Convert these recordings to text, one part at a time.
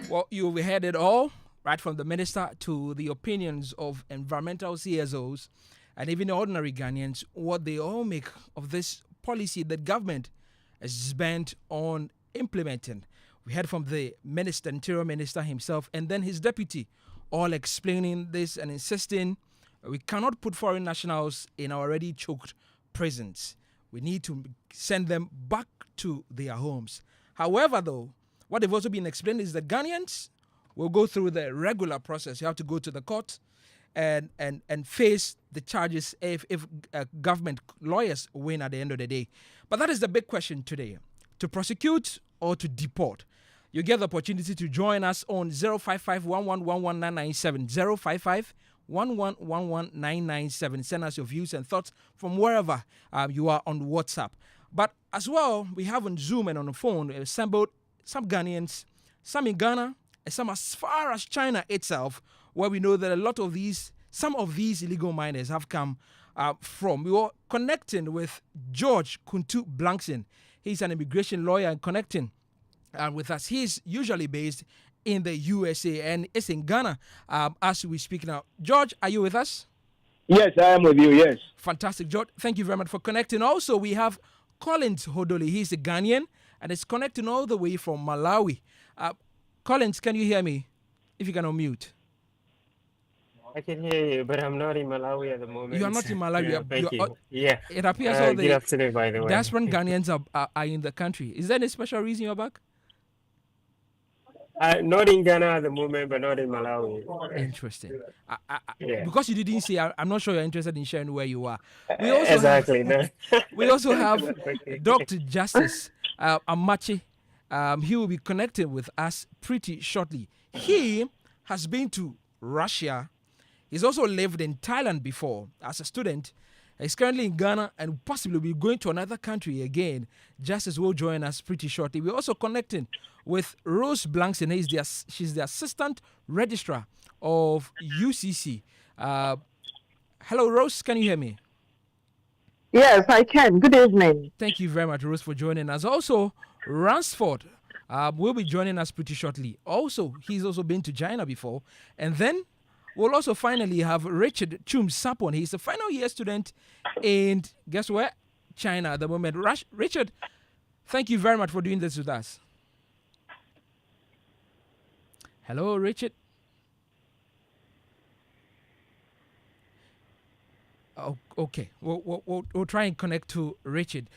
Well, you've heard it all, right from the minister to the opinions of environmental CSOs and even ordinary Ghanaians, what they all make of this policy that government is bent on implementing. We heard from the minister, interior minister himself, and then his deputy, all explaining this and insisting we cannot put foreign nationals in our already choked prisons. We need to send them back to their homes. However, though, what they've also been explained is that Ghanaians will go through the regular process. You have to go to the court and face the charges if government lawyers win at the end of the day. But that is the big question today: to prosecute or to deport. You get the opportunity to join us on 055 055 Send us your views and thoughts from wherever you are on WhatsApp. But as well, we have on Zoom and on the phone assembled some Ghanaians, some in Ghana, and some as far as China itself, where we know that some of these illegal miners have come from. We were connecting with George Kuntu Blankson. He's an immigration lawyer and connecting with us. He's usually based in the USA and is in Ghana as we speak now. George, are you with us? Yes, I am with you, yes. Fantastic, George. Thank you very much for connecting. Also, we have Collins Hodoli. He's a Ghanaian and is connecting all the way from Malawi. Collins, can you hear me? If you can unmute. I can hear you, but I'm not in Malawi at the moment. You are not in Malawi. Yeah, thank you. Yeah. It appears all good afternoon, by the way. diaspora Ghanaians are in the country. Is there any special reason you're back? Not in Ghana at the moment, but not in Malawi. Interesting. Yeah. Because you didn't say, I'm not sure you're interested in sharing where you are. We also Exactly. we also have Okay. Dr. Justice Amachi. He will be connected with us pretty shortly. He has been to Russia. He's also lived in Thailand before as a student. He's currently in Ghana and possibly will be going to another country again. Justice will join us pretty shortly. We're also connecting with Rose Blankson. She's the assistant registrar of UCC. Hello, Rose. Can you hear me? Yes, I can. Good evening. Thank you very much, Rose, for joining us. Also, Ransford will be joining us pretty shortly. Also, he's also been to China before. And then we'll also finally have Richard Chum Sapon. He's a final year student in, guess where? China at the moment. Richard, thank you very much for doing this with us. Hello, Richard. Oh, okay, we'll try and connect to Richard.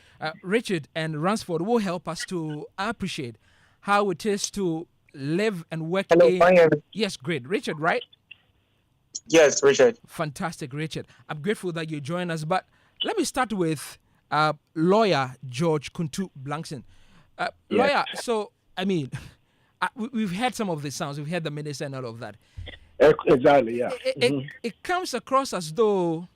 Richard and Ransford will help us to appreciate how it is to live and work Hello, Yes, great. Richard, right? Yes, Richard. Fantastic, Richard. I'm grateful that you joined us. But let me start with lawyer George Kuntu Blankson. Lawyer, so, I mean, we've heard some of the sounds. We've heard the minister and all of that. Exactly, yeah. It comes across as though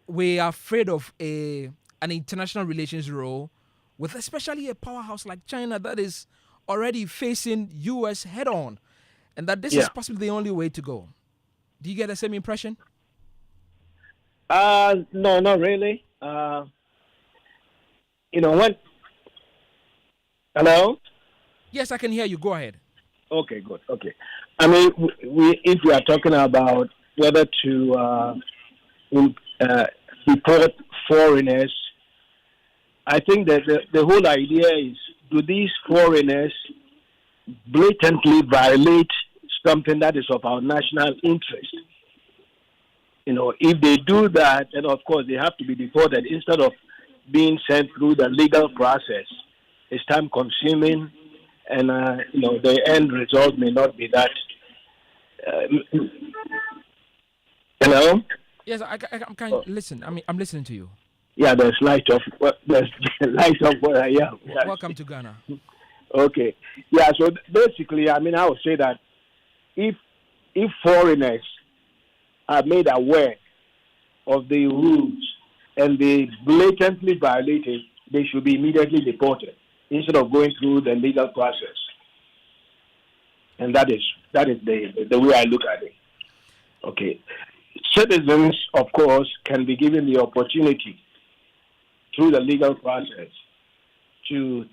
we are afraid of an international relations role with especially a powerhouse like China that is already facing U.S. head-on, and that this is possibly the only way to go. Do you get the same impression? No, not really. When... Hello? Yes, I can hear you. Go ahead. Okay, good. Okay. I mean, if we are talking about whether to deport foreigners, I think that the whole idea is, do these foreigners blatantly violate something that is of our national interest? If they do that, then of course they have to be deported instead of being sent through the legal process. It's time consuming, and the end result may not be that. Hello? Yes, I can listen. I'm listening to you. Yeah, there's light of where I am. Welcome to Ghana. Okay. Yeah, so basically, I would say that if foreigners are made aware of the rules and they blatantly violate it, they should be immediately deported instead of going through the legal process. And that is the way I look at it. Okay. Citizens, of course, can be given the opportunity through the legal process to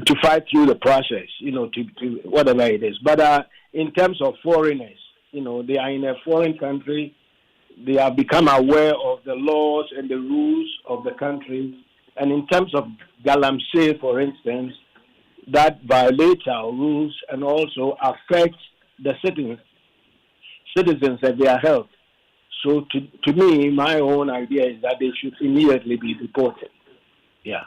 to fight through the process, to whatever it is. But in terms of foreigners, they are in a foreign country. They have become aware of the laws and the rules of the country. And in terms of galamsey, for instance, that violates our rules and also affects the citizens and their health. So to me, my own idea is that they should immediately be deported. Yeah.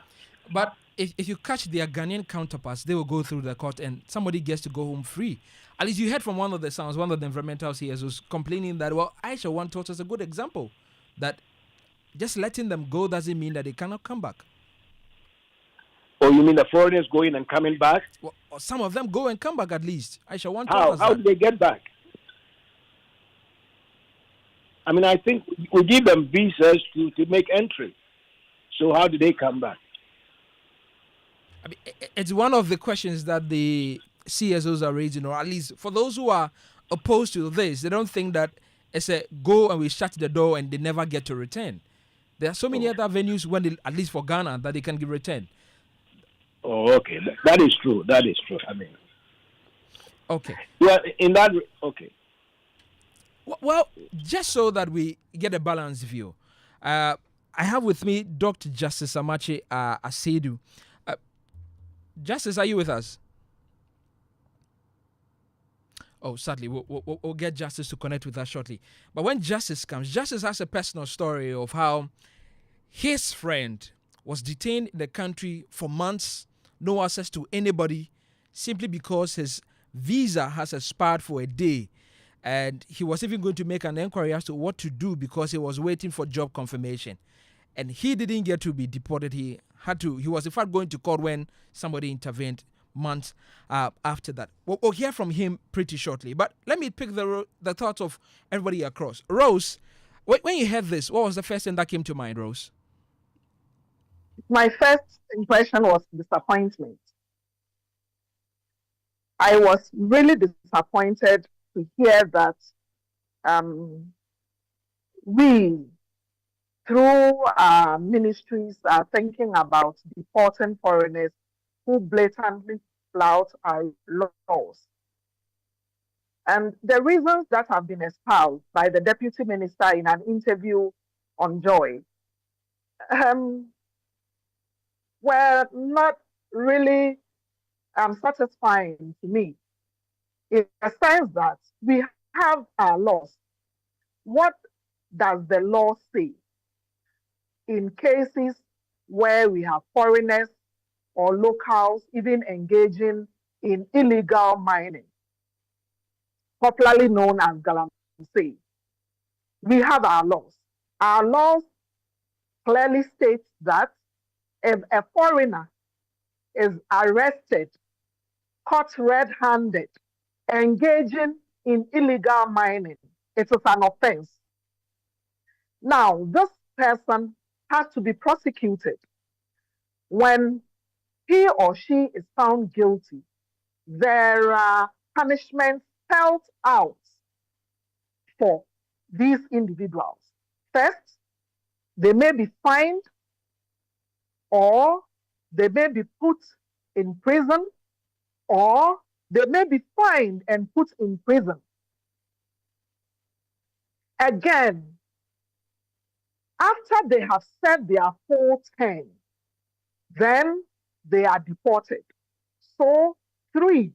But if you catch their Ghanaian counterparts, they will go through the court and somebody gets to go home free. At least you heard from one of the sounds, one of the environmental CSOs complaining that, well, Aisha one taught us a good example that just letting them go doesn't mean that they cannot come back. Oh, you mean the foreigners going and coming back? Well, some of them go and come back at least. Aisha one taught us How do they get back? I mean, I think we give them visas to make entry. So how do they come back? I mean, it's one of the questions that the CSOs are raising, or at least for those who are opposed to this, they don't think that it's a go and we shut the door and they never get to return. There are so many other venues when they, at least for Ghana, that they can return. Oh, okay. That is true. That is true. I mean, okay. Yeah, in that, okay. Well, just so that we get a balanced view, I have with me Dr. Justice Amache Asedu. Justice, are you with us? Oh, sadly, we'll get Justice to connect with us shortly. But when Justice comes, Justice has a personal story of how his friend was detained in the country for months, no access to anybody, simply because his visa has expired for a day. And he was even going to make an inquiry as to what to do because he was waiting for job confirmation. And he didn't get to be deported. He was in fact going to court when somebody intervened months after that. We'll hear from him pretty shortly. But let me pick the thoughts of everybody across. Rose, when you heard this, what was the first thing that came to mind, Rose? My first impression was disappointment. I was really disappointed to hear that we, through our ministries, are thinking about deporting foreigners who blatantly flout our laws. And the reasons that have been espoused by the Deputy Minister in an interview on Joy were not really satisfying to me, in the sense that we have our laws. What does the law say in cases where we have foreigners or locals even engaging in illegal mining, popularly known as galamsey? We have our laws. Our laws clearly state that if a foreigner is arrested, caught red-handed, engaging in illegal mining, it is an offense. Now, this person has to be prosecuted. When he or she is found guilty, there are punishments spelled out for these individuals. First, they may be fined, or they may be put in prison, or they may be fined and put in prison. Again, after they have served their full term, then they are deported. So 3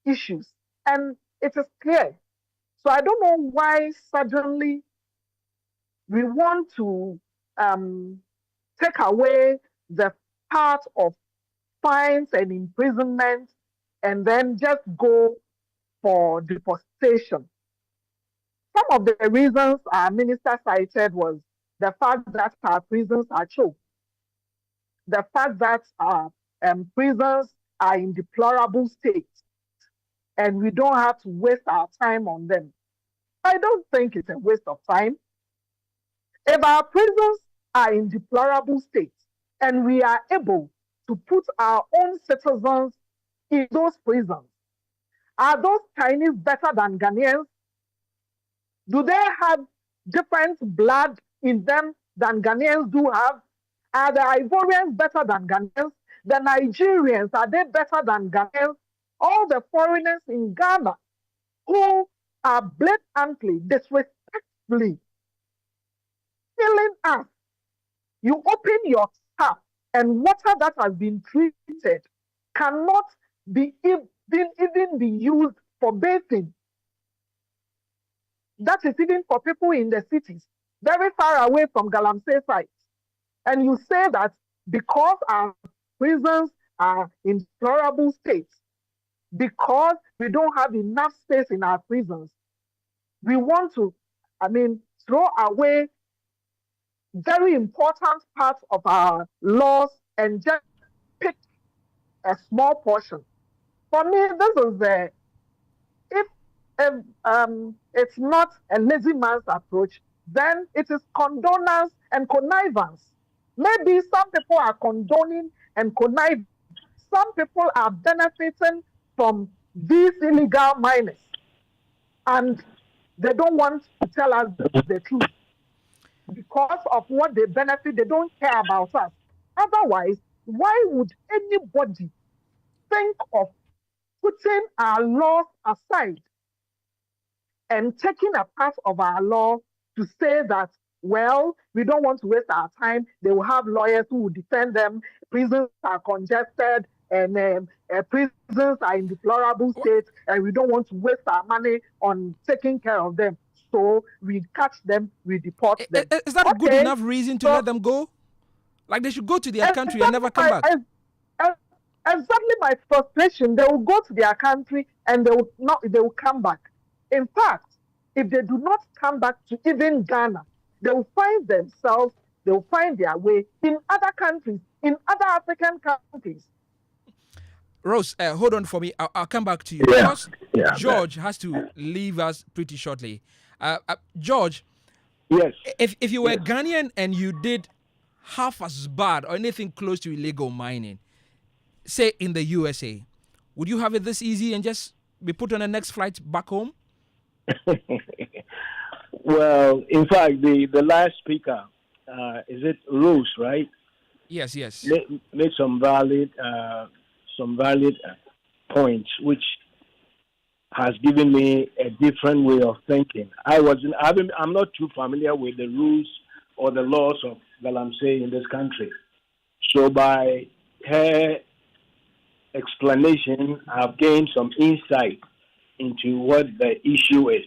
issues, and it is clear. So I don't know why suddenly we want to take away the part of fines and imprisonment and then just go for deportation. Some of the reasons our minister cited was the fact that our prisons are choked, the fact that our prisons are in deplorable state, and we don't have to waste our time on them. I don't think it's a waste of time. If our prisons are in deplorable state and we are able to put our own citizens in those prisons, are those Chinese better than Ghanaians? Do they have different blood in them than Ghanaians do have? Are the Ivorians better than Ghanaians? The Nigerians, are they better than Ghanaians? All the foreigners in Ghana who are blatantly, disrespectfully killing us. You open your tap and water that has been treated cannot be even be used for bathing. That is even for people in the cities, very far away from Galamsey sites. And you say that because our prisons are in deplorable states, because we don't have enough space in our prisons, we want to, throw away very important parts of our laws and just pick a small portion. For me, this is if it's not a lazy man's approach, then it is condonance and connivance. Maybe some people are condoning and conniving. Some people are benefiting from these illegal miners, and they don't want to tell us the truth. Because of what they benefit, they don't care about us. Otherwise, why would anybody think of putting our laws aside and taking a part of our law to say that, well, we don't want to waste our time. They will have lawyers who will defend them. Prisons are congested and prisons are in deplorable states, and we don't want to waste our money on taking care of them. So we catch them, we deport them. Is that a good enough reason to let them go? Like they should go to their country and never come back? Exactly my frustration. They will go to their country and they will come back. In fact, if they do not come back to even Ghana, they will find their way in other countries, in other African countries. Rose, hold on for me. I'll come back to you. Yeah. Because George has to leave us pretty shortly. George, yes. If you were Ghanaian and you did half as bad or anything close to illegal mining, say in the USA, would you have it this easy and just be put on the next flight back home? Well, in fact, the last speaker, is it Rose, right? Yes. Made some valid points, which has given me a different way of thinking. I'm not too familiar with the rules or the laws of Galamsey in this country. So by her explanation, I've gained some insight into what the issue is.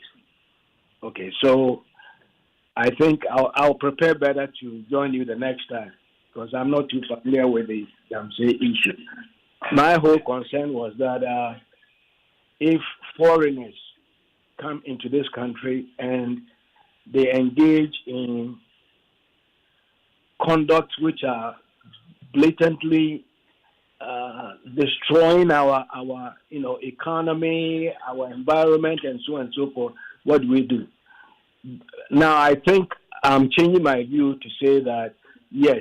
Okay, so I think I'll prepare better to join you the next time because I'm not too familiar with the Galamsey issue. My whole concern was that if foreigners come into this country and they engage in conduct which are blatantly destroying our economy, our environment, and so on and so forth, what do we do? Now, I think I'm changing my view to say that yes,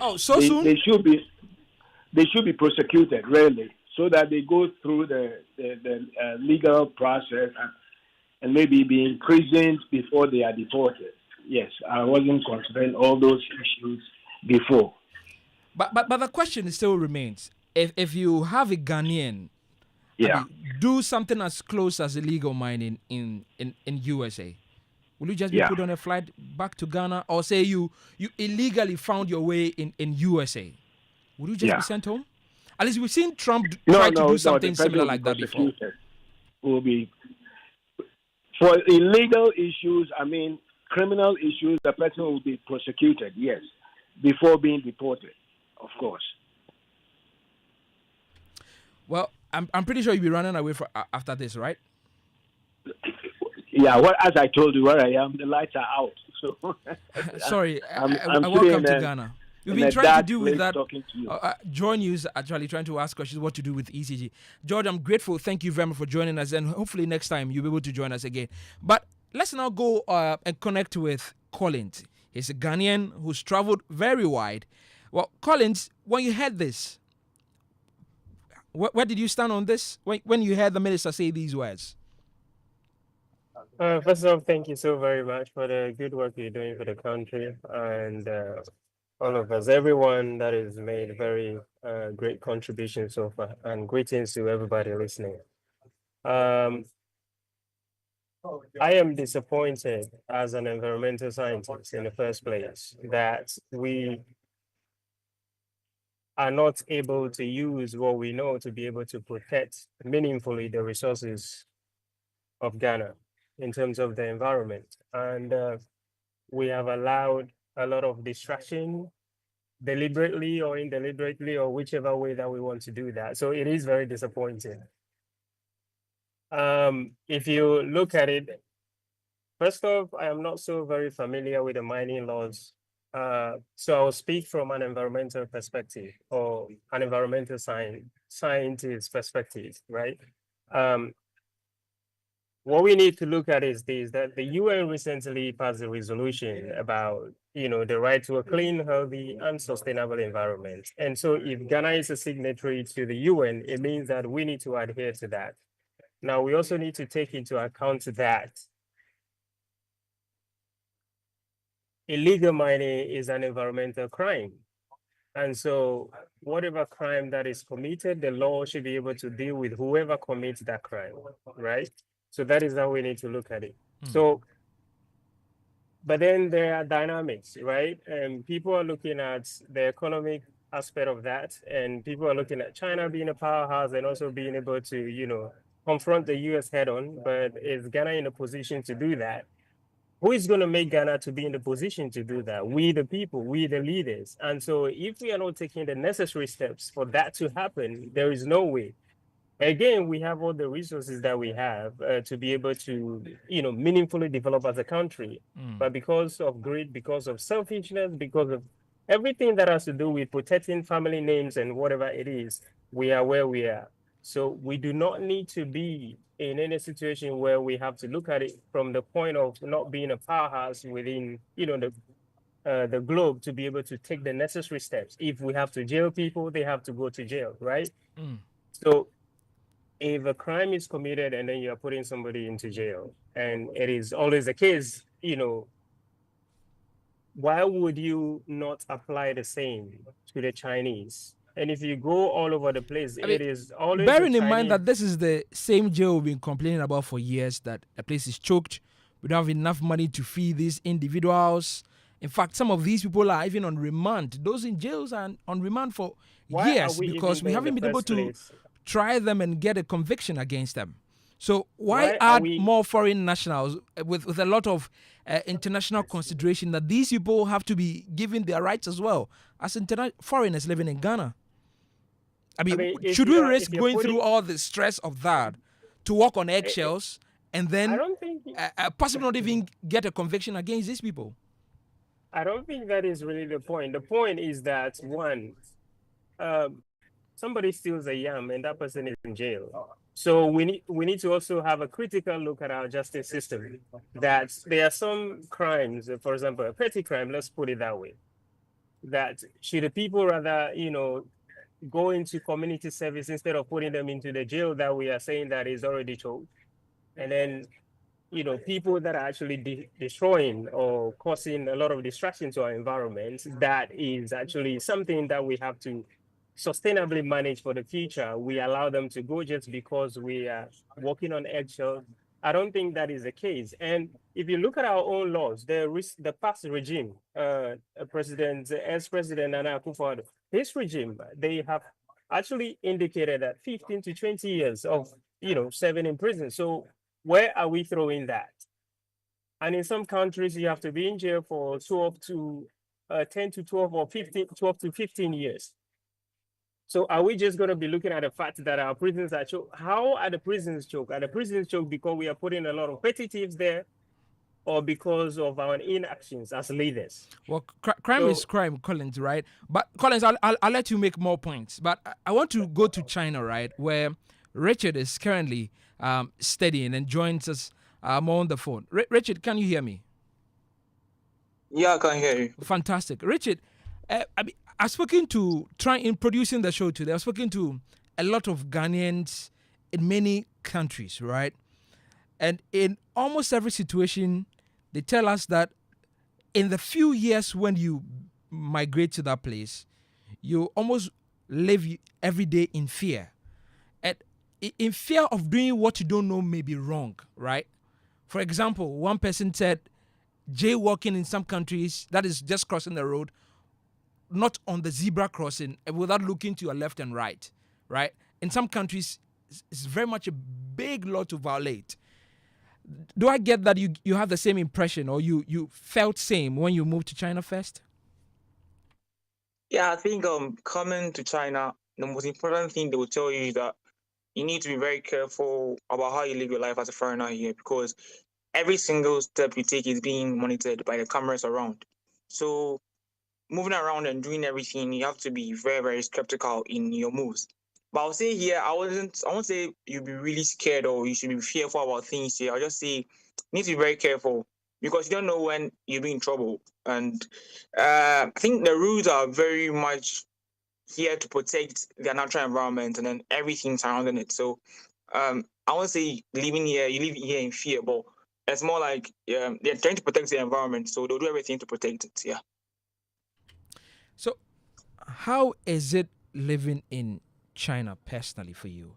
they should be prosecuted, really, so that they go through the legal process and maybe be imprisoned before they are deported. Yes, I wasn't considering all those issues before. But the question still remains: if you have a Ghanaian, yeah, do something as close as illegal mining in USA, will you just be put on a flight back to Ghana, or say you illegally found your way in USA? Would you just be sent home? At least we've seen Trump try to do something similar like that before. Will be for illegal issues. I mean, criminal issues. The person will be prosecuted. Yes, before being deported, of course. Well, I'm pretty sure you'll be running away after this, right? Yeah. Well, as I told you, where I am, the lights are out. So sorry. I'm welcome to Ghana. We've been trying to deal with that. Joy News actually trying to ask questions what to do with ECG. George, I'm grateful. Thank you very much for joining us, and hopefully next time you'll be able to join us again. But let's now go and connect with Collins. He's a Ghanaian who's traveled very wide. Well, Collins, when you heard this, where did you stand on this? When you heard the minister say these words? First of all, thank you so very much for the good work you're doing for the country. And all of us, everyone that has made very great contributions so far, and greetings to everybody listening. Um, I am disappointed as an environmental scientist in the first place that we are not able to use what we know to be able to protect meaningfully the resources of Ghana in terms of the environment. And we have allowed a lot of distraction deliberately or indeliberately or whichever way that we want to do that. So it is very disappointing. If you look at it, first off, I am not so very familiar with the mining laws. So I'll speak from an environmental perspective or an environmental scientist perspective, right? What we need to look at is this, that the UN recently passed a resolution about, the right to a clean, healthy, and sustainable environment. And so if Ghana is a signatory to the UN, it means that we need to adhere to that. Now, we also need to take into account that illegal mining is an environmental crime. And so whatever crime that is committed, the law should be able to deal with whoever commits that crime, right? So that is how we need to look at it. So, but then there are dynamics, right? And people are looking at the economic aspect of that, and people are looking at China being a powerhouse and also being able to, confront the US head on. But is Ghana in a position to do that? Who is going to make Ghana to be in the position to do that? We, the people, we, the leaders. And so if we are not taking the necessary steps for that to happen, there is no way. Again, we have all the resources that we have to be able to, meaningfully develop as a country. But because of greed, because of selfishness, because of everything that has to do with protecting family names and whatever it is, we are where we are. So we do not need to be in any situation where we have to look at it from the point of not being a powerhouse within, the globe to be able to take the necessary steps. If we have to jail people, they have to go to jail, right? So if a crime is committed and then you're putting somebody into jail, and it is always the case, why would you not apply the same to the Chinese? And if you go all over the place, I mean, it is always the bearing in mind Chinese. that this is the same jail we've been complaining about for years, that a place is choked, we don't have enough money to feed these individuals. In fact, some of these people are even on remand. Those in jails are on remand for Why are years we even because we there in the haven't been able first to place? try them and get a conviction against them. So why Why are add we? more foreign nationals with a lot of international consideration that these people have to be given their rights as well as foreigners living in Ghana? I I mean, mean, should we if risk you're going through putting, all the stress of that to walk on eggshells and I then don't think, possibly not even get a conviction against these people? I don't think that is really the point. The point is that one, um, somebody steals a yam and that person is in jail. So we need to also have a critical look at our justice system. That there are some crimes, for example, a petty crime. Let's put it that way. That should the people rather, go into community service instead of putting them into the jail that we are saying that is already choked, and then people that are actually destroying or causing a lot of destruction to our environment, that is actually something that we have to sustainably manage for the future. We allow them to go just because we are walking on eggshells. I don't think that is the case. And if you look at our own laws, the past regime, President, ex-President Nana Akufo-Addo, his regime, they have actually indicated that 15 to 20 years of serving in prison. So where are we throwing that? And in some countries, you have to be in jail for 12 to 10 to 12 or 15, 12 to 15 years. So are we just going to be looking at the fact that our prisons are choked? How are the prisons choked? Are the prisons choked because we are putting a lot of petty thieves there, or because of our inactions as leaders? Well, crime is So crime, Collins, right? But Collins, I'll let you make more points. But I want to go to China, right, where Richard is currently studying and joins us more on the phone. Richard, can you hear me? Yeah, I can hear you. Fantastic. Richard, I've spoken to, in producing the show today, I've spoken to a lot of Ghanaians in many countries, right? And in almost every situation, they tell us that in the few years when you migrate to that place, you almost live every day in fear. And in fear of doing what you don't know may be wrong, right? For example, one person said jaywalking in some countries, that is just crossing the road, not on the zebra crossing, without looking to your left and right, right? In some countries, it's very much a big law to violate. Do I get that you have the same impression, or you felt same when you moved to China first? Yeah, I think coming to China, the most important thing they will tell you is that you need to be very careful about how you live your life as a foreigner here, because every single step you take is being monitored by the cameras around. So moving around and doing everything, you have to be very, very skeptical in your moves. But I'll say here, I won't say you'll be really scared or you should be fearful about things here. I'll just say you need to be very careful because you don't know when you'll be in trouble. And I think the rules are very much here to protect their natural environment and then everything surrounding it. So I won't say living here, you live here in fear, but it's more like they're trying to protect the environment, so they'll do everything to protect it. Yeah. So, how is it living in China personally for you?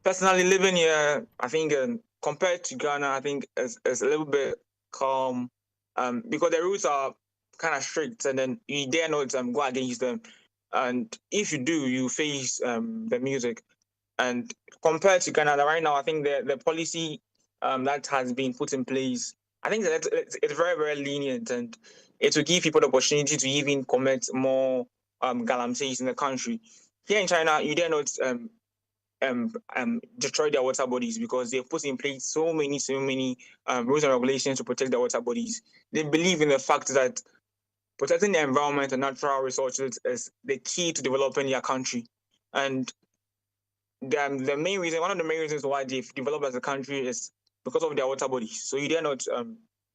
Personally, living here, I think compared to Ghana, I think it's a little bit calm because the rules are kind of strict, and then you dare not go against them. And if you do, you face the music. And compared to Canada right now, I think the policy that has been put in place, I think that it's very, very lenient, and it will give people the opportunity to even commit more galamseys in the country. Here in China, you dare not destroy their water bodies because they've put in place so many rules and regulations to protect their water bodies. They believe in the fact that protecting the environment and natural resources is the key to developing their country. And the main reason, one of the main reasons why they've developed as a country is because of their water bodies. So you dare not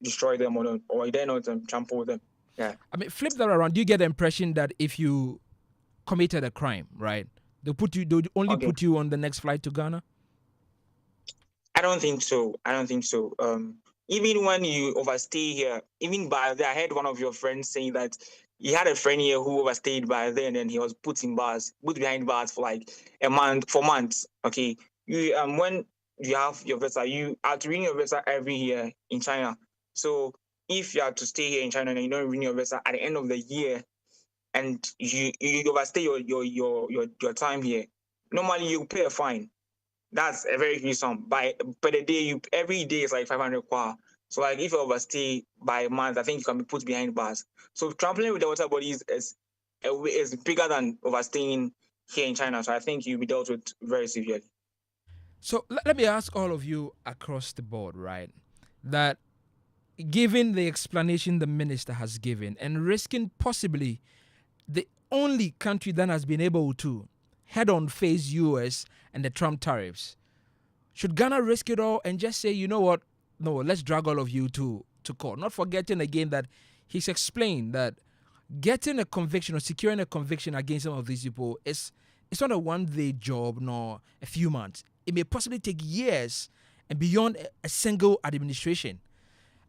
destroy them or you dare not trample them. Yeah. I mean, flip that around. Do you get the impression that if you committed a crime, right, they'll only put you on the next flight to Ghana? I don't think so. Even when you overstay here, even by I heard one of your friends saying that he had a friend here who overstayed by then and he was put behind bars for like for months. Okay. You when you have your visa, you are to renew your visa every year in China. So if you are to stay here in China and you don't renew your visa at the end of the year and you overstay your time here, normally you pay a fine. That's a very huge sum. By the day, every day is like 500 kwa. So like if you overstay by a month, I think you can be put behind bars. So trampling with the water bodies is bigger than overstaying here in China. So I think you'll be dealt with very severely. So let me ask all of you across the board, right, that given the explanation the minister has given and risking possibly the only country that has been able to head-on face US and the Trump tariffs, should Ghana risk it all and just say, you know what, no, let's drag all of you to court? Not forgetting again that he's explained that getting a conviction or securing a conviction against some of these people it's not a one-day job nor a few months. It may possibly take years and beyond a single administration.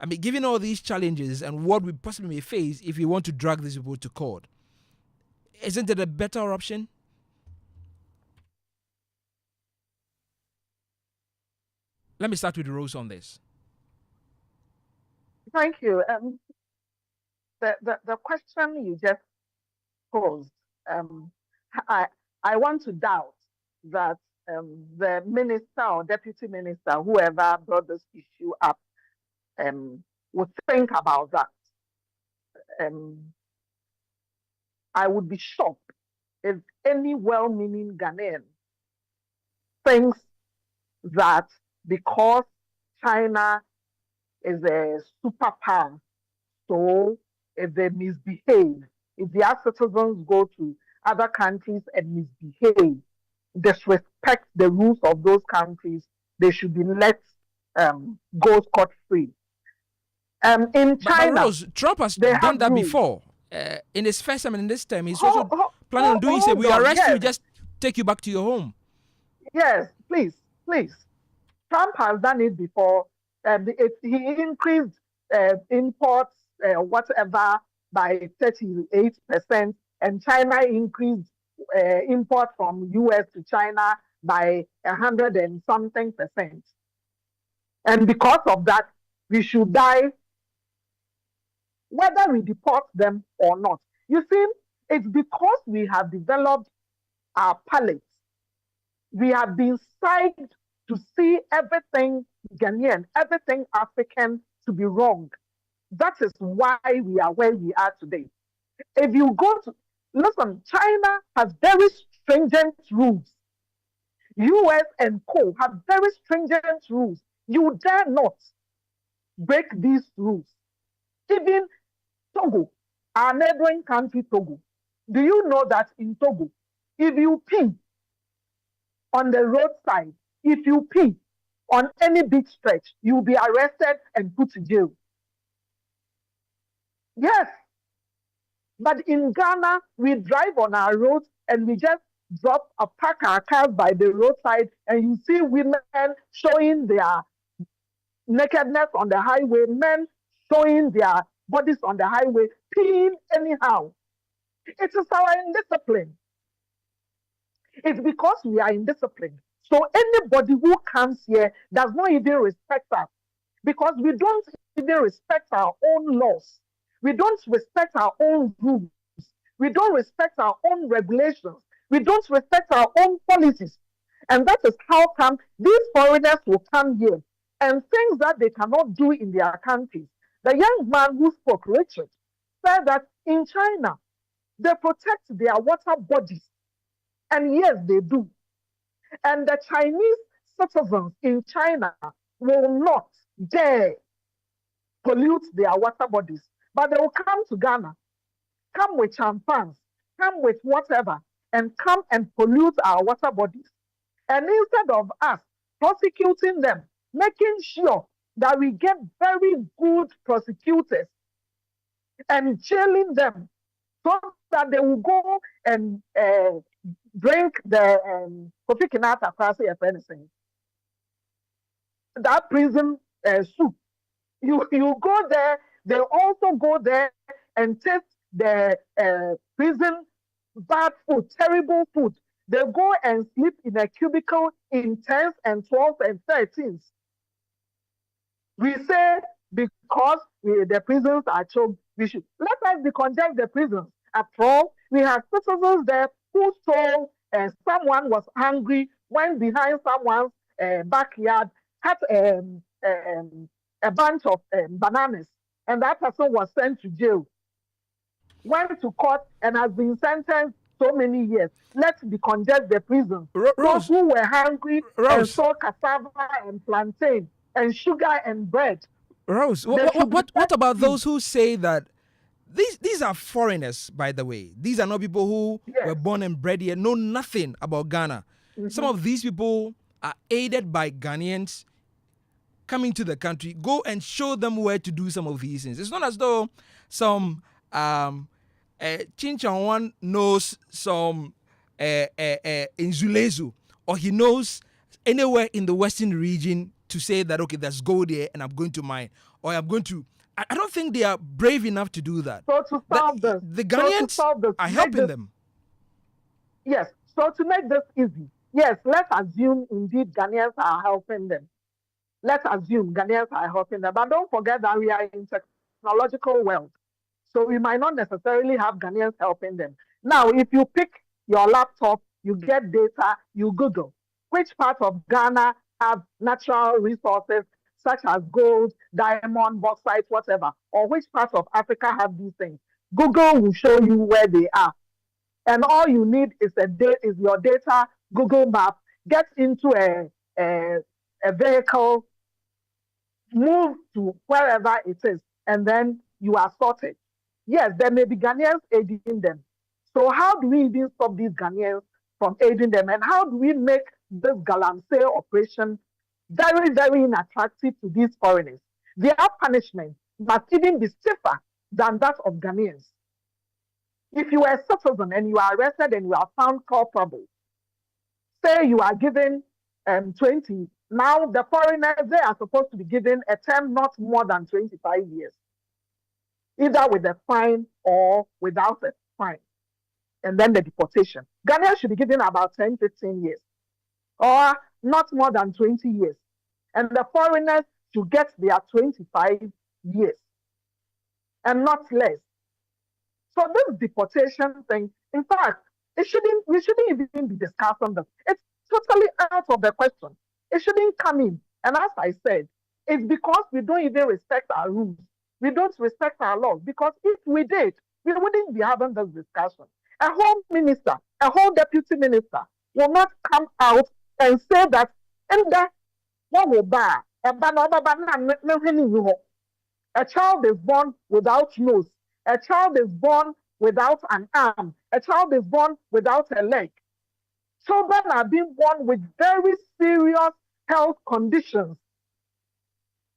I mean, given all these challenges and what we possibly may face if we want to drag these people to court, isn't it a better option? Let me start with Rose on this. Thank you. The question you just posed, I want to doubt that the minister or deputy minister, whoever brought this issue up, would think about that. I would be shocked if any well-meaning Ghanaian thinks that because China is a superpower, so if they misbehave, if their citizens go to other countries and misbehave, disrespect the rules of those countries, they should be let go scot-free. In China, but Rose, Trump has done that rules before. In his first time and in this time, he's also planning on doing. Say, we arrest you, just take you back to your home. Yes, please. Trump has done it before. He increased imports, whatever, by 38%, and China increased import from US to China by 100 and something percent. And because of that, we should die whether we deport them or not. You see, it's because we have developed our palates. We have been psyched to see everything Ghanaian, everything African to be wrong. That is why we are where we are today. If you go to, listen, China has very stringent rules. US and co have very stringent rules. You dare not break these rules. Even Togo, our neighboring country, Togo. Do you know that in Togo, if you pee on the roadside, if you pee on any big stretch, you'll be arrested and put to jail. Yes. But in Ghana, we drive on our roads and we just park our cars by the roadside, and you see women showing their nakedness on the highway, men showing their bodies on the highway, peeing anyhow. It is our indiscipline. It's because we are indisciplined. So anybody who comes here does not even respect us, because we don't even respect our own laws. We don't respect our own rules. We don't respect our own regulations. We don't respect our own policies. And that is how come these foreigners will come here and things that they cannot do in their countries. The young man who spoke, Richard, said that in China, they protect their water bodies. And yes, they do. And the Chinese citizens in China will not dare pollute their water bodies. But they will come to Ghana, come with champagnes, come with whatever, and come and pollute our water bodies. And instead of us prosecuting them, making sure that we get very good prosecutors and jailing them so that they will go and drink the Kofi Kinata Kwasi, if anything, that prison soup. You go there, they also go there and taste the prison bad food, terrible food. They go and sleep in a cubicle in 10s and 12s and 13s. We say because the prisons are choked, we should let us decongest the prisons. After all, we have citizens there who stole, someone was hungry, went behind someone's backyard, had a bunch of bananas, and that person was sent to jail, went to court, and has been sentenced so many years. Let's decongest the prison. Those who were hungry and saw cassava and plantain and sugar and bread. Rose, what about those who say that these are foreigners, by the way? These are not people who were born and bred here, know nothing about Ghana. Mm-hmm. Some of these people are aided by Ghanaians coming to the country. Go and show them where to do some of these things. It's not as though some Chinchan knows some in Zulezu, or he knows anywhere in the western region to say that, okay, there's gold there and I'm going to mine, or I'm going to... I don't think they are brave enough to do that. So to solve this, the Ghanaians are helping them. Yes, so to make this easy, yes, let's assume indeed Ghanaians are helping them. Let's assume Ghanaians are helping them. But don't forget that we are in technological world. So we might not necessarily have Ghanaians helping them. Now, if you pick your laptop, you get data, you Google which part of Ghana have natural resources such as gold, diamond, bauxite, whatever, or which parts of Africa have these things. Google will show you where they are. And all you need is your data, Google Map, get into a vehicle, move to wherever it is, and then you are sorted. Yes, there may be Ghanaians aiding them. So how do we even stop these Ghanaians from aiding them? And how do we make this galamsey operation very, very unattractive to these foreigners? Their punishment must even be stiffer than that of Ghanaians. If you are a citizen and you are arrested and you are found culpable, say you are given 20, now the foreigners, they are supposed to be given a term not more than 25 years. either with a fine or without a fine, and then the deportation. Ghanaians should be given about 10, 15 years, or not more than 20 years. And the foreigners should get their 25 years and not less. So this deportation thing, in fact, we shouldn't even be discussing this. It's totally out of the question. It shouldn't come in. And as I said, it's because we don't even respect our rules. We don't respect our laws. Because if we did, we wouldn't be having this discussion. A whole minister, a whole deputy minister will not come out and say that in the what will buy a child is born without nose, a child is born without an arm, a child is born without a leg. Children are being born with very serious health conditions.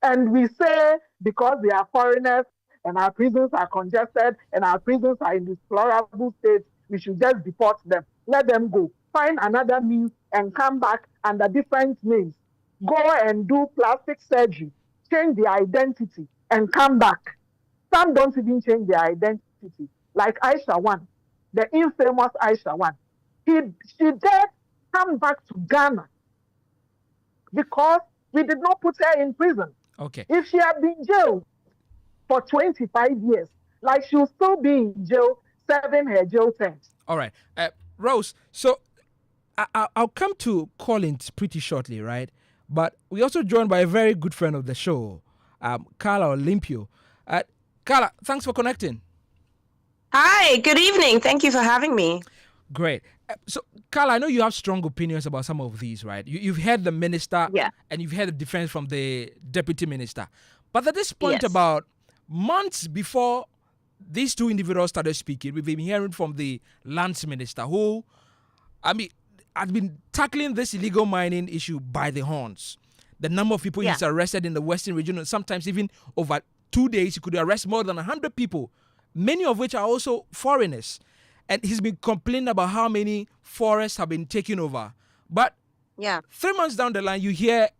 And we say because they are foreigners and our prisons are congested and our prisons are in deplorable state, we should just deport them. Let them go. Find another means and come back under different names. Go and do plastic surgery, change their identity, and come back. Some don't even change their identity. Like Aisha One, the infamous Aisha One. She did come back to Ghana because we did not put her in prison. Okay. If she had been jailed for 25 years, like she'll still be in jail, serving her jail terms. All right. Rose, so I'll come to Collins pretty shortly, right? But we're also joined by a very good friend of the show, Carla Olympio. Carla, thanks for connecting. Hi, good evening. Thank you for having me. Great. So, Carla, I know you have strong opinions about some of these, right? You've heard the minister, and you've heard the defense from the deputy minister. But at this point, about months before these two individuals started speaking, we've been hearing from the lands minister, who, had been tackling this illegal mining issue by the horns. The number of people he's arrested in the Western region, and sometimes even over 2 days, he could arrest more than 100 people, many of which are also foreigners. And he's been complaining about how many forests have been taken over. But 3 months down the line, you hear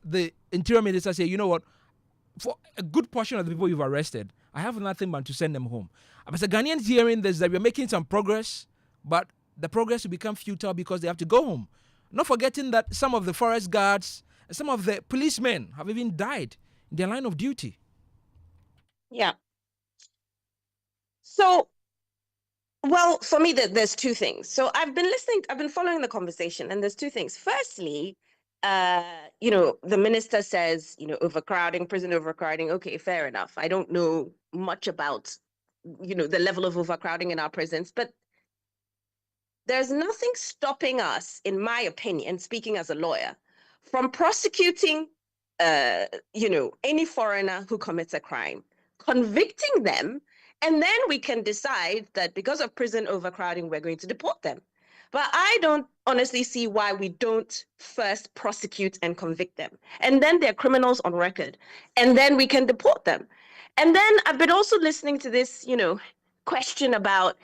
the interior minister say, you know what, for a good portion of the people you've arrested, I have nothing but to send them home. As a Ghanaians hearing this, that we're making some progress, but the progress will become futile because they have to go home. Not forgetting that some of the forest guards and some of the policemen have even died in their line of duty. Yeah. So, well, for me, there's two things. So I've been following the conversation, and there's two things. Firstly, the minister says, overcrowding, prison overcrowding. Okay, fair enough. I don't know much about, the level of overcrowding in our prisons, but there's nothing stopping us, in my opinion, speaking as a lawyer, from prosecuting, any foreigner who commits a crime, convicting them, and then we can decide that because of prison overcrowding, we're going to deport them. But I don't honestly see why we don't first prosecute and convict them. And then they're criminals on record. And then we can deport them. And then I've been also listening to this, question about,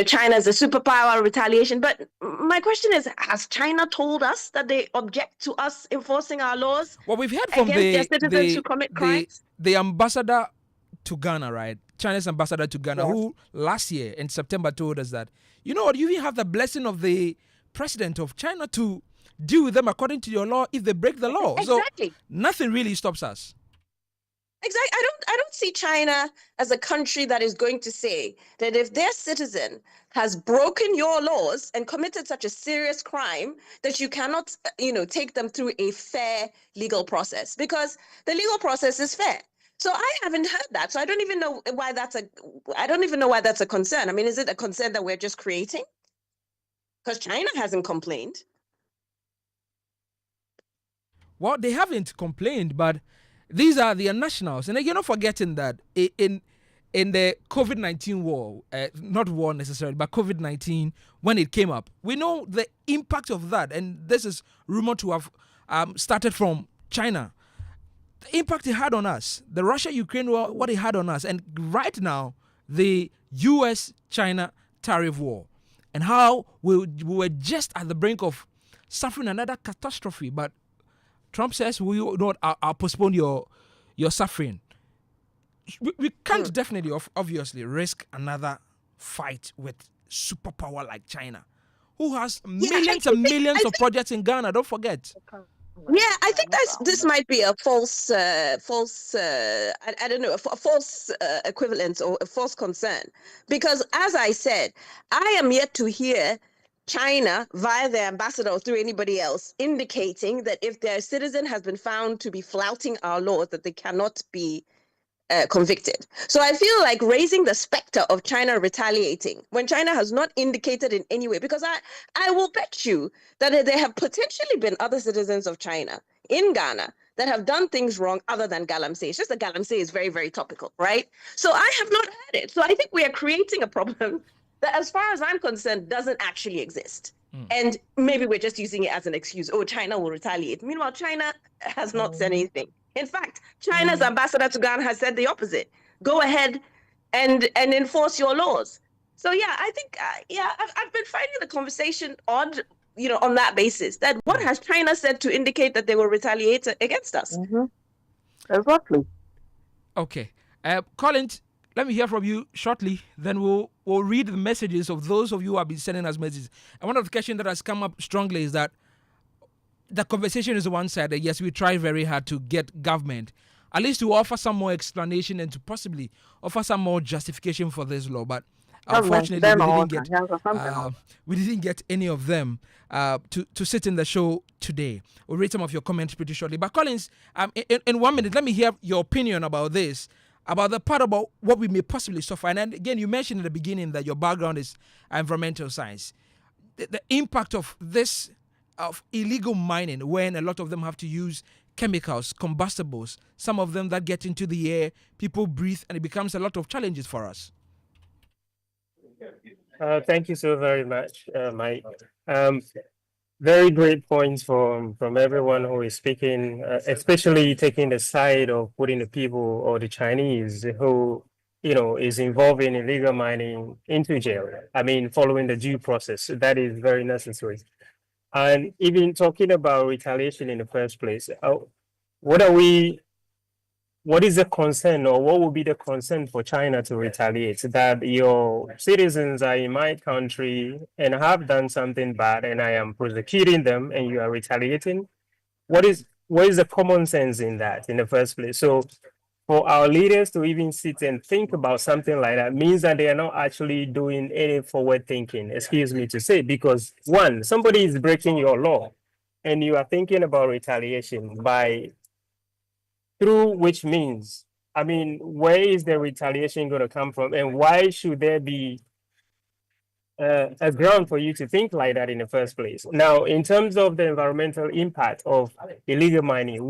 China's a superpower, retaliation. But my question is, has China told us that they object to us enforcing our laws? Well, we've heard from their citizens who commit crimes? The ambassador to Ghana, right? China's ambassador to Ghana, who last year in September told us that, you know what, you even have the blessing of the president of China to deal with them according to your law if they break the law. Exactly. So nothing really stops us. Exactly. I don't see China as a country that is going to say that if their citizen has broken your laws and committed such a serious crime that you cannot, take them through a fair legal process, because the legal process is fair. So I haven't heard that. So I don't even know why that's a concern. I mean, is it a concern that we're just creating? Because China hasn't complained. Well, they haven't complained, but these are their nationals. And you're not forgetting that in the COVID-19 war, not war necessarily, but COVID-19, when it came up, we know the impact of that. And this is rumored to have started from China. The impact it had on us, the Russia-Ukraine war, what it had on us, and right now, the US-China tariff war, and how we were just at the brink of suffering another catastrophe. But Trump says, I'll postpone your suffering. we can't definitely, obviously, risk another fight with superpower like China, who has millions and millions of projects in Ghana. Don't forget. Yeah, I think this might be a false, I don't know, a false equivalence or a false concern. Because as I said, I am yet to hear China, via their ambassador or through anybody else, indicating that if their citizen has been found to be flouting our laws, that they cannot be convicted. So I feel like raising the specter of China retaliating when China has not indicated in any way, because I will bet you that there have potentially been other citizens of China in Ghana that have done things wrong other than galamsey. It's just that galamsey is very, very topical, right? So I have not heard it. So I think we are creating a problem that, as far as I'm concerned, doesn't actually exist. And maybe we're just using it as an excuse. Oh, China will retaliate. Meanwhile, China has not said anything. In fact, China's ambassador to Ghana has said the opposite. Go ahead and enforce your laws. So yeah, I think I've been finding the conversation odd, on that basis. That what has China said to indicate that they will retaliate against us? Exactly. Okay, Collins, let me hear from you shortly. Then we'll read the messages of those of you who have been sending us messages. And one of the questions that has come up strongly is that the conversation is one-sided. Yes, we try very hard to get government at least to offer some more explanation and to possibly offer some more justification for this law. But unfortunately, we didn't get any of them to sit in the show today. We'll read some of your comments pretty shortly. But Collins, in 1 minute, let me hear your opinion about this, about the part about what we may possibly suffer. And then, again, you mentioned in the beginning that your background is environmental science. The impact of this, of illegal mining, when a lot of them have to use chemicals, combustibles, some of them that get into the air, people breathe, and it becomes a lot of challenges for us. Thank you so very much, Mike. Very great points from everyone who is speaking, especially taking the side of putting the people or the Chinese who, is involved in illegal mining into jail. I mean, following the due process, that is very necessary. And even talking about retaliation in the first place, what is the concern, or what would be the concern for China to retaliate? That your citizens are in my country and have done something bad and I am prosecuting them and you are retaliating? What is the common sense in that in the first place? So for our leaders to even sit and think about something like that means that they are not actually doing any forward thinking, excuse me to say, because one, somebody is breaking your law and you are thinking about retaliation through which means, I mean, where is the retaliation going to come from, and why should there be a ground for you to think like that in the first place? Now, in terms of the environmental impact of illegal mining,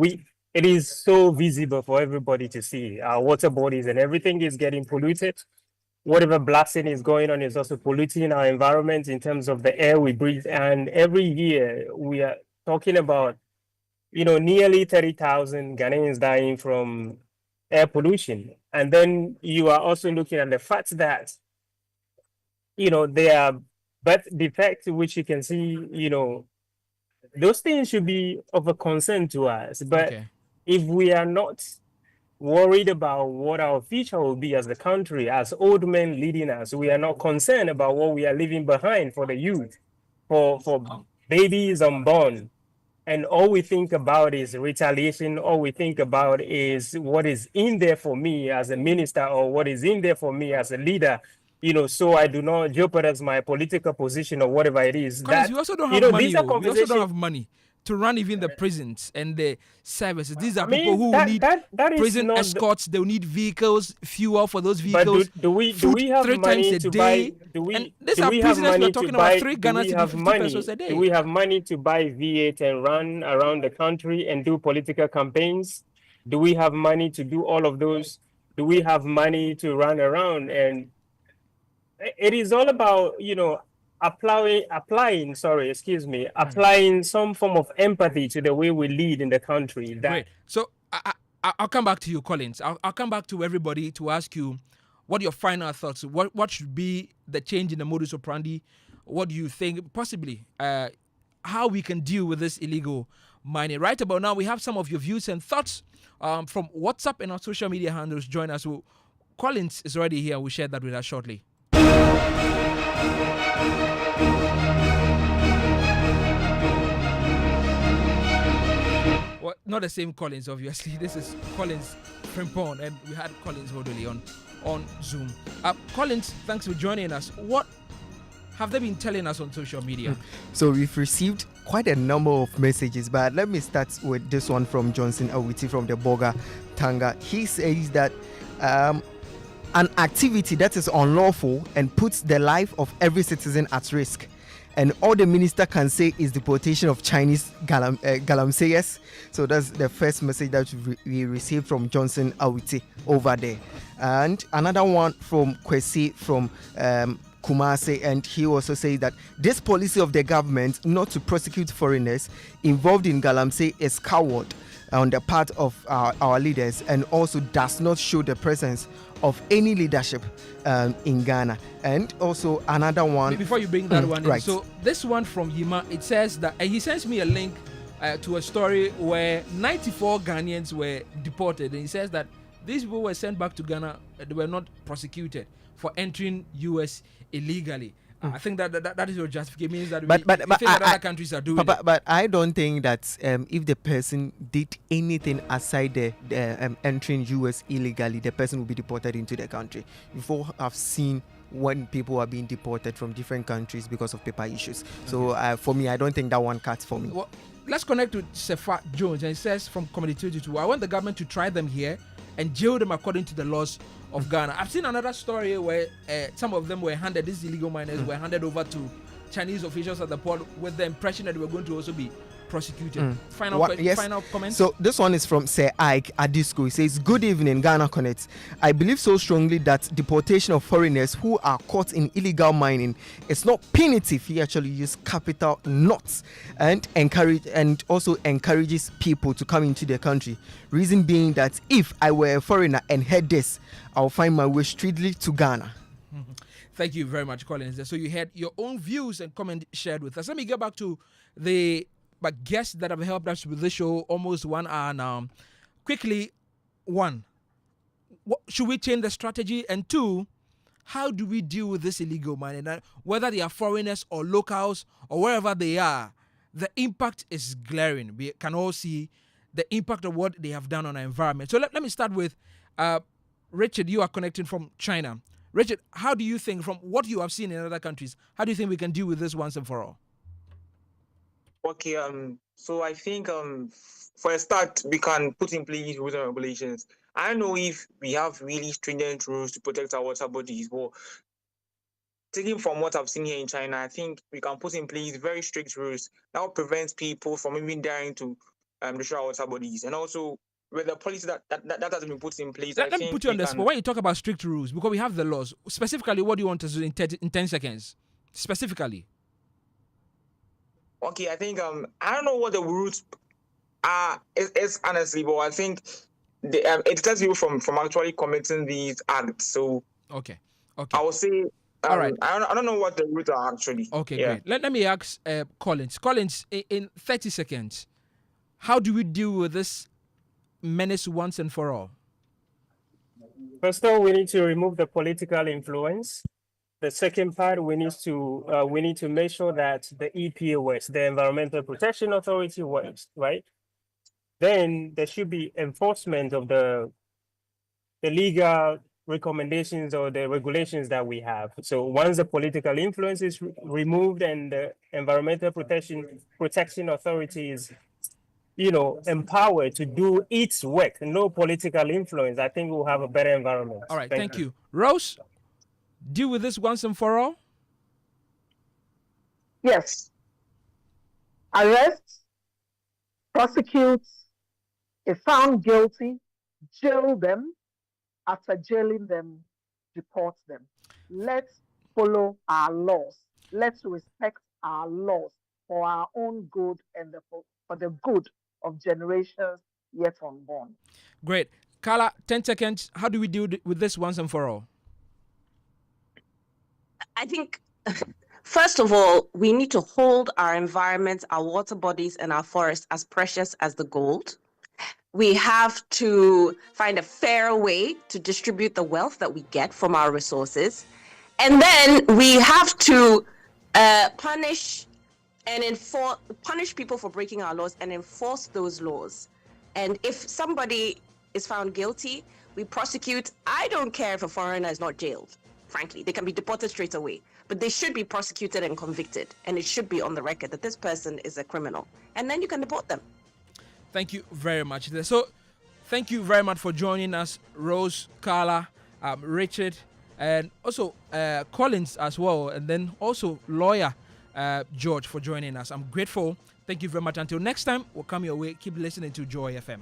it is so visible for everybody to see. Our water bodies and everything is getting polluted. Whatever blasting is going on is also polluting our environment in terms of the air we breathe. And every year we are talking about, nearly 30,000 Ghanaians dying from air pollution. And then you are also looking at the fact that, there are birth defects, which you can see, those things should be of a concern to us. But if we are not worried about what our future will be as the country, as old men leading us, we are not concerned about what we are leaving behind for the youth, for babies unborn. And all we think about is retaliation. All we think about is what is in there for me as a minister, or what is in there for me as a leader, so I do not jeopardize my political position or whatever it is. Because we also don't have money. We also don't have money to run even the prisons and the services. These are people who need prison escorts. They need vehicles, fuel for those vehicles. But do we have 3 money times a to day? buy? Do we have money to buy? buy? 3 Ghana cedis, 50 pesos a day. Do we have money to buy V8 and run around the country and do political campaigns? Do we have money to do all of those? Do we have money to run around? And it is all about, applying some form of empathy to the way we lead in the country. Great. So I'll come back to you, Collins. I'll come back to everybody to ask you what your final thoughts. What should be the change in the modus operandi? What do you think possibly how we can deal with this illegal mining. Right about now, we have some of your views and thoughts from WhatsApp and our social media handles. Join us. Collins is already here. We'll share that with us shortly. Well, not the same Collins, obviously. This is Collins Frimpong, and we had Collins Hodoli on Zoom. Collins, thanks for joining us. What have they been telling us on social media? So we've received quite a number of messages, but let me start with this one from Johnson Awiti from the Boga Tanga. He says that an activity that is unlawful and puts the life of every citizen at risk. And all the minister can say is deportation of Chinese galamseyers. So that's the first message that we received from Johnson Awiti over there. And another one from Kwesi from Kumasi, and he also says that this policy of the government not to prosecute foreigners involved in galamsey is coward on the part of our leaders, and also does not show the presence of any leadership in Ghana. And also another one. Before you bring that one in, right. So this one from Yima, it says that he sends me a link to a story where 94 Ghanaians were deported, and he says that these people were sent back to Ghana. They were not prosecuted for entering US illegally. I think that is your justification, means that we think that other countries are doing it. But I don't think that if the person did anything aside the entering US illegally, the person will be deported into the country. Before I've seen when people are being deported from different countries because of paper issues. So for me, I don't think that one cuts for me. Well, let's connect with Sefa Jones, and it says from Community 22, I want the government to try them here and jail them according to the laws of Ghana. I've seen another story where some of them were handed, these illegal miners were handed over to Chinese officials at the port with the impression that they were going to also be prosecuted. Final comments? So this one is from Sir Ike Adisco. He says, good evening, Ghana Connect. I believe so strongly that deportation of foreigners who are caught in illegal mining is not punitive. He actually used capital not, and also encourages people to come into the country. Reason being that if I were a foreigner and heard this, I'll find my way straightly to Ghana. Thank you very much, Collins. So you had your own views and comment shared with us. Let me get back to the guests that have helped us with this show almost 1 hour now. Quickly, one, should we change the strategy? And two, how do we deal with this illegal mining? Whether they are foreigners or locals or wherever they are, the impact is glaring. We can all see the impact of what they have done on our environment. So let me start with Richard. You are connecting from China. Richard, how do you think, from what you have seen in other countries, how do you think we can deal with this once and for all? Okay, so I think for a start, we can put in place rules and regulations. I don't know if we have really stringent rules to protect our water bodies, but taking from what I've seen here in China, I think we can put in place very strict rules that will prevent people from even daring to destroy our water bodies. And also, with the policy that has been put in place, let me put you on the spot. When you talk about strict rules, because we have the laws, specifically, what do you want to do in 10 seconds? Specifically. Okay, I think I don't know what the rules are. It's honestly, but I think it tells you from actually committing these acts. So okay, I will say. All right. I don't know what the rules are actually. Okay, yeah. Great. Let me ask Collins. Collins, in 30 seconds, how do we deal with this menace once and for all? First of all, we need to remove the political influence. The second part, we need to make sure that the EPA works, the Environmental Protection Authority works, right? Then there should be enforcement of the legal recommendations or the regulations that we have. So once the political influence is removed and the Environmental Protection Authority is, empowered to do its work, no political influence, I think we'll have a better environment. All right, thank you. Rose, deal with this once and for all? Yes. Arrest, prosecute, if found guilty, jail them. After jailing them, deport them. Let's follow our laws. Let's respect our laws for our own good and for the good of generations yet unborn. Great. Carla, 10 seconds. How do we deal with this once and for all? I think First of all, we need to hold our environment, our water bodies, and our forests as precious as the gold. We have to find a fair way to distribute the wealth that we get from our resources. And then we have to punish people for breaking our laws and enforce those laws. And if somebody is found guilty, we prosecute. I don't care if a foreigner is not jailed. Frankly, they can be deported straight away, but they should be prosecuted and convicted. And it should be on the record that this person is a criminal. And then you can deport them. Thank you very much. So, thank you very much for joining us, Rose, Carla, Richard, and also Collins as well. And then also lawyer George for joining us. I'm grateful. Thank you very much. Until next time, we'll come your way. Keep listening to Joy FM.